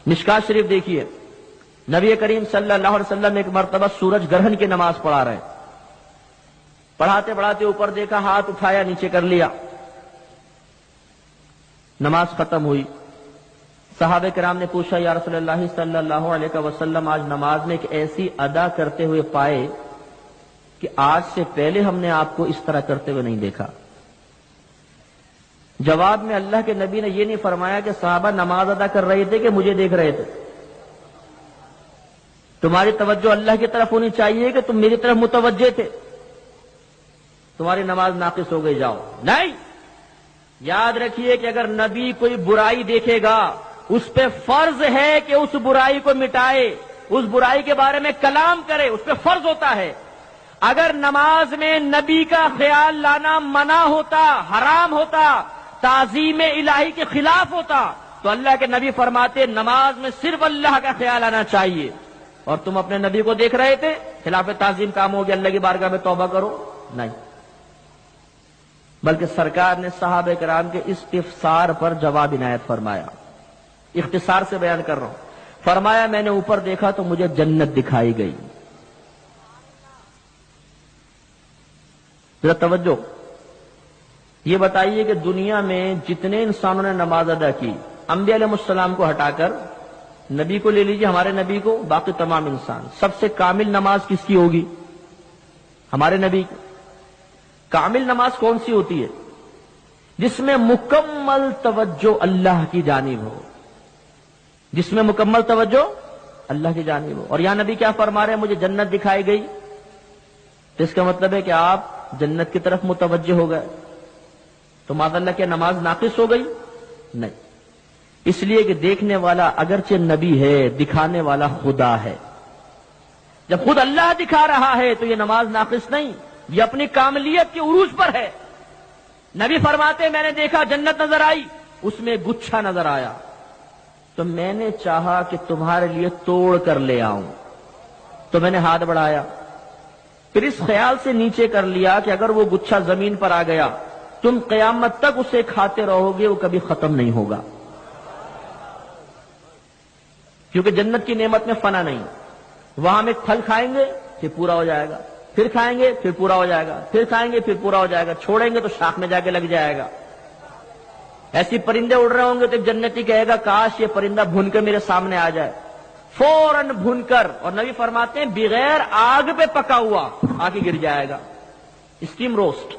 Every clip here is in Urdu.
مشکات شریف دیکھیے، نبی کریم صلی اللہ علیہ وسلم ایک مرتبہ سورج گرہن کی نماز پڑھا رہے، پڑھاتے پڑھاتے اوپر دیکھا، ہاتھ اٹھایا، نیچے کر لیا، نماز ختم ہوئی۔ صحابہ کرام نے پوچھا یا رسول اللہ صلی اللہ علیہ وسلم، آج نماز میں ایک ایسی ادا کرتے ہوئے پائے کہ آج سے پہلے ہم نے آپ کو اس طرح کرتے ہوئے نہیں دیکھا۔ جواب میں اللہ کے نبی نے یہ نہیں فرمایا کہ صحابہ نماز ادا کر رہے تھے کہ مجھے دیکھ رہے تھے، تمہاری توجہ اللہ کی طرف ہونی چاہیے کہ تم میری طرف متوجہ تھے، تمہاری نماز ناقص ہو گئی، جاؤ۔ نہیں، یاد رکھیے کہ اگر نبی کوئی برائی دیکھے گا، اس پہ فرض ہے کہ اس برائی کو مٹائے، اس برائی کے بارے میں کلام کرے، اس پہ فرض ہوتا ہے۔ اگر نماز میں نبی کا خیال لانا منع ہوتا، حرام ہوتا، تعظیم الہی کے خلاف ہوتا، تو اللہ کے نبی فرماتے نماز میں صرف اللہ کا خیال آنا چاہیے، اور تم اپنے نبی کو دیکھ رہے تھے، خلاف تعظیم کام ہو گیا، اللہ کی بارگاہ میں توبہ کرو۔ نہیں، بلکہ سرکار نے صحابہ کرام کے استفسار پر جواب عنایت فرمایا۔ اختصار سے بیان کر رہا ہوں، فرمایا میں نے اوپر دیکھا تو مجھے جنت دکھائی گئی۔ ذرا توجہ، یہ بتائیے کہ دنیا میں جتنے انسانوں نے نماز ادا کی، انبیاء علیہ السلام کو ہٹا کر، نبی کو لے لیجیے، ہمارے نبی کو، باقی تمام انسان، سب سے کامل نماز کس کی ہوگی؟ ہمارے نبی کی۔ کامل نماز کون سی ہوتی ہے؟ جس میں مکمل توجہ اللہ کی جانب ہو، جس میں مکمل توجہ اللہ کی جانب ہو۔ اور یہاں نبی کیا فرما رہے ہیں؟ مجھے جنت دکھائی گئی، تو اس کا مطلب ہے کہ آپ جنت کی طرف متوجہ ہو گئے، تو معاذ اللہ کیا نماز ناقص ہو گئی؟ نہیں، اس لیے کہ دیکھنے والا اگرچہ نبی ہے، دکھانے والا خدا ہے۔ جب خود اللہ دکھا رہا ہے تو یہ نماز ناقص نہیں، یہ اپنی کاملیت کے عروج پر ہے۔ نبی فرماتے میں نے دیکھا، جنت نظر آئی، اس میں گچھا نظر آیا، تو میں نے چاہا کہ تمہارے لیے توڑ کر لے آؤں، تو میں نے ہاتھ بڑھایا، پھر اس خیال سے نیچے کر لیا کہ اگر وہ گچھا زمین پر آ گیا، تم قیامت تک اسے کھاتے رہو گے، وہ کبھی ختم نہیں ہوگا، کیونکہ جنت کی نعمت میں فنا نہیں۔ وہاں ہم ایک پھل کھائیں گے پھر پورا ہو جائے گا، پھر کھائیں گے پھر پورا ہو جائے گا، پھر کھائیں گے پھر پورا ہو جائے گا، چھوڑیں گے تو شاخ میں جا کے لگ جائے گا۔ ایسی پرندے اڑ رہے ہوں گے تو ایک جنتی کہے گا کاش یہ پرندہ بھون کر میرے سامنے آ جائے، فوراً بھون کر، اور نبی فرماتے ہیں بغیر آگ پہ پکا ہوا آ کے گر جائے گا، اسٹیم روسٹ۔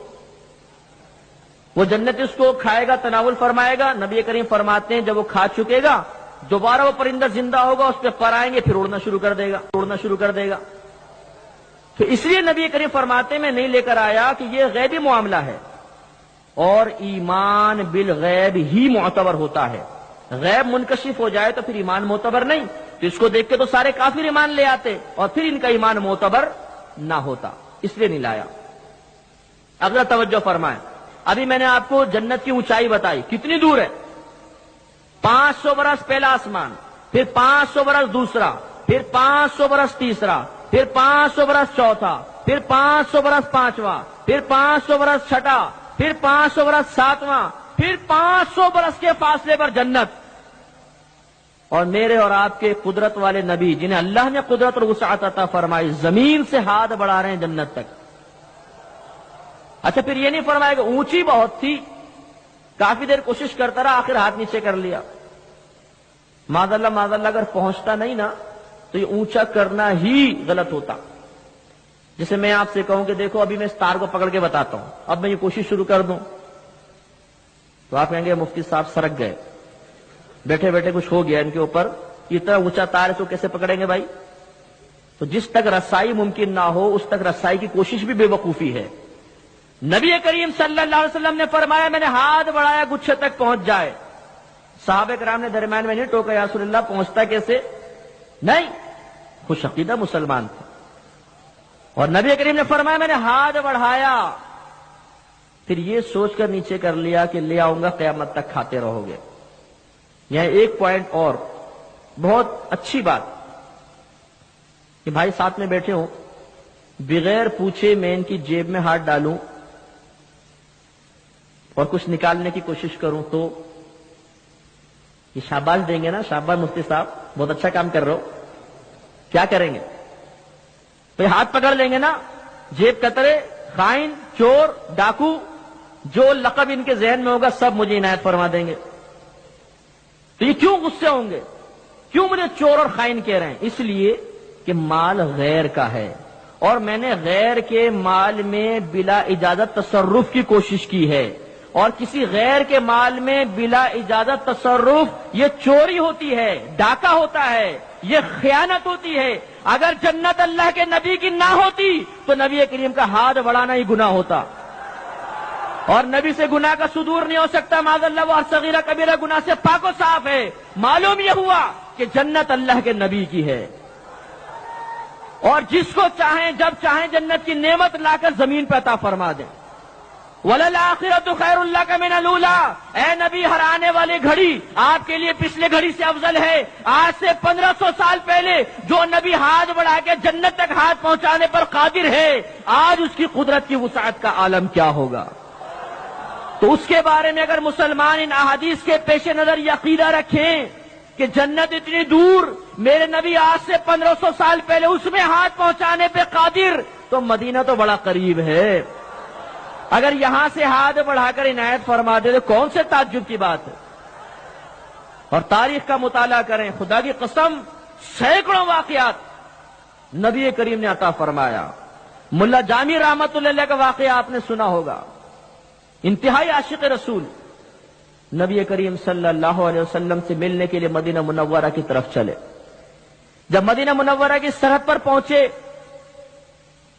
وہ جنت اس کو کھائے گا، تناول فرمائے گا، نبی کریم فرماتے ہیں جب وہ کھا چکے گا، دوبارہ وہ پرندہ زندہ ہوگا، اس پہ پر آئیں گے، پھر اڑنا شروع کر دے گا۔ تو اس لیے نبی کریم فرماتے ہیں میں نہیں لے کر آیا کہ یہ غیبی معاملہ ہے، اور ایمان بالغیب ہی معتبر ہوتا ہے۔ غیب منکشف ہو جائے تو پھر ایمان معتبر نہیں، تو اس کو دیکھ کے تو سارے کافر ایمان لے آتے، اور پھر ان کا ایمان معتبر نہ ہوتا، اس لیے نہیں لایا۔ اگلا توجہ فرمائیں، ابھی میں نے آپ کو جنت کی اونچائی بتائی، کتنی دور ہے؟ 500 برس پہلا آسمان، پھر 500 برس دوسرا، پھر 500 برس تیسرا، پھر 500 برس چوتھا، پھر 500 برس پانچواں، پھر 500 برس چھٹا، پھر 500 برس ساتواں، پھر 500 برس کے فاصلے پر جنت۔ اور میرے اور آپ کے قدرت والے نبی جنہیں اللہ نے قدرت اور وسعت عطا فرمائی، زمین سے ہاتھ بڑھا رہے ہیں جنت تک۔ اچھا پھر یہ نہیں فرمایا کہ اونچی بہت تھی، کافی دیر کوشش کرتا رہا، آخر ہاتھ نیچے کر لیا۔ معاذ اللہ اگر پہنچتا نہیں نا تو یہ اونچا کرنا ہی غلط ہوتا۔ جیسے میں آپ سے کہوں کہ دیکھو ابھی میں اس تار کو پکڑ کے بتاتا ہوں، اب میں یہ کوشش شروع کر دوں، تو آپ کہیں گے مفتی صاحب سرک گئے، بیٹھے بیٹھے کچھ ہو گیا ان کے اوپر، اتنا اونچا تار ہے تو کیسے پکڑیں گے بھائی؟ تو جس تک رسائی ممکن نہ ہو اس تک رسائی کی کوشش بھی بے وقوفی ہے۔ نبی کریم صلی اللہ علیہ وسلم نے فرمایا میں نے ہاتھ بڑھایا گچھے تک پہنچ جائے، صحابہ کرام نے درمیان میں نہیں ٹوکا یا رسول اللہ پہنچتا کیسے؟ نہیں، خوش عقیدہ مسلمان تھے، اور نبی کریم نے فرمایا میں نے ہاتھ بڑھایا، پھر یہ سوچ کر نیچے کر لیا کہ لے آؤں گا قیامت تک کھاتے رہو گے۔ یہاں ایک پوائنٹ اور بہت اچھی بات کہ بھائی ساتھ میں بیٹھے ہوں، بغیر پوچھے میں ان کی جیب میں ہاتھ ڈالوں اور کچھ نکالنے کی کوشش کروں تو یہ شاباش دیں گے نا، شاباش مفتی صاحب بہت اچھا کام کر رہے ہو. کیا کریں گے؟ بھئی ہاتھ پکڑ لیں گے نا، جیب کترے، خائن، چور، ڈاکو، جو لقب ان کے ذہن میں ہوگا سب مجھے عنایت فرما دیں گے. تو یہ کیوں غصے ہوں گے؟ کیوں مجھے چور اور خائن کہہ رہے ہیں؟ اس لیے کہ مال غیر کا ہے، اور میں نے غیر کے مال میں بلا اجازت تصرف کی کوشش کی ہے، اور کسی غیر کے مال میں بلا اجازت تصرف یہ چوری ہوتی ہے، ڈاکہ ہوتا ہے، یہ خیانت ہوتی ہے. اگر جنت اللہ کے نبی کی نہ ہوتی تو نبی کریم کا ہاتھ بڑھانا ہی گناہ ہوتا، اور نبی سے گناہ کا صدور نہیں ہو سکتا. معاذ اللہ، وہ صغیرہ کبیرہ گناہ سے پاک و صاف ہے. معلوم یہ ہوا کہ جنت اللہ کے نبی کی ہے، اور جس کو چاہیں جب چاہیں جنت کی نعمت لا کر زمین پہ عطا فرما دیں. وَلَلْآخِرَةُ خَيْرٌ لَكَ مِنَ الْأُولَىٰ، اے نبی ہر آنے والی گھڑی آپ کے لیے پچھلے گھڑی سے افضل ہے. آج سے 1500 سال پہلے جو نبی ہاتھ بڑھا کے جنت تک ہاتھ پہنچانے پر قادر ہے، آج اس کی قدرت کی وسعت کا عالم کیا ہوگا. تو اس کے بارے میں اگر مسلمان ان احادیث کے پیش نظر یہ عقیدہ رکھیں کہ جنت اتنی دور، میرے نبی آج سے 1500 سال پہلے اس میں ہاتھ پہنچانے پہ قادر، تو مدینہ تو بڑا قریب ہے. اگر یہاں سے ہاتھ بڑھا کر عنایت فرما دے تو کون سے تعجب کی بات ہے. اور تاریخ کا مطالعہ کریں، خدا کی قسم سینکڑوں واقعات نبی کریم نے عطا فرمایا. ملا جامی رحمت اللہ علیہ کا واقعہ آپ نے سنا ہوگا. انتہائی عاشق رسول، نبی کریم صلی اللہ علیہ وسلم سے ملنے کے لیے مدینہ منورہ کی طرف چلے. جب مدینہ منورہ کی سرحد پر پہنچے،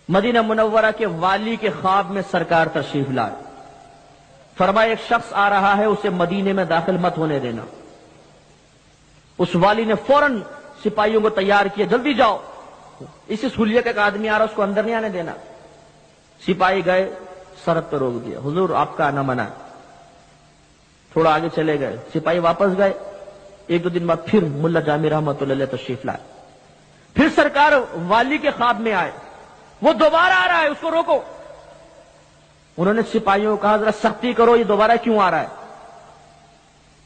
مدینہ منورہ کے والی کے خواب میں سرکار تشریف لائے. فرمایا ایک شخص آ رہا ہے، اسے مدینے میں داخل مت ہونے دینا. اس والی نے فوراً سپاہیوں کو تیار کیا، جلدی جاؤ، اسی حلیے کا ایک آدمی آ رہا، اس کو اندر نہیں آنے دینا. سپاہی گئے، سرحد پر روک دیا. حضور آپ کا آنا منع ہے. تھوڑا آگے چلے گئے، سپاہی واپس گئے. ایک دو دن بعد پھر ملا جامی رحمت اللہ علیہ تشریف لائے. پھر سرکار والی کے خواب میں آئے، وہ دوبارہ آ رہا ہے، اس کو روکو. انہوں نے سپاہیوں کو کہا ذرا سختی کرو، یہ دوبارہ کیوں آ رہا ہے.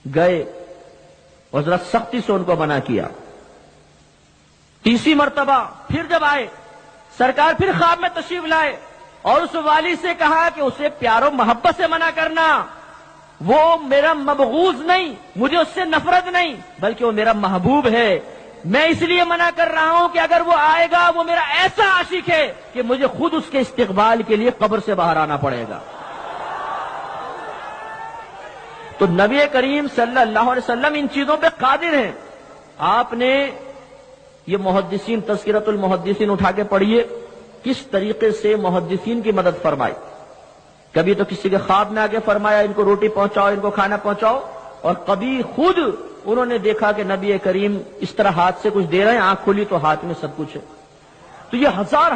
گئے اور ذرا سختی سے ان کو منع کیا. تیسری مرتبہ پھر جب آئے، سرکار پھر خواب میں تشریف لائے اور اس والی سے کہا کہ اسے پیار و محبت سے منع کرنا. وہ میرا مبغوض نہیں، مجھے اس سے نفرت نہیں، بلکہ وہ میرا محبوب ہے. میں اس لیے منع کر رہا ہوں کہ اگر وہ آئے گا وہ میرا ایسا عاشق ہے کہ مجھے خود اس کے استقبال کے لیے قبر سے باہر آنا پڑے گا. تو نبی کریم صلی اللہ علیہ وسلم ان چیزوں پہ قادر ہیں. آپ نے یہ محدثین، تذکرۃ المحدثین اٹھا کے پڑھیے، کس طریقے سے محدثین کی مدد فرمائی. کبھی تو کسی کے خواب میں آگے فرمایا ان کو روٹی پہنچاؤ، ان کو کھانا پہنچاؤ، اور کبھی خود انہوں نے دیکھا کہ نبی کریم اس طرح ہاتھ سے کچھ دے رہے ہیں، آنکھ کھلی تو ہاتھ میں سب کچھ ہے. تو یہ ہزار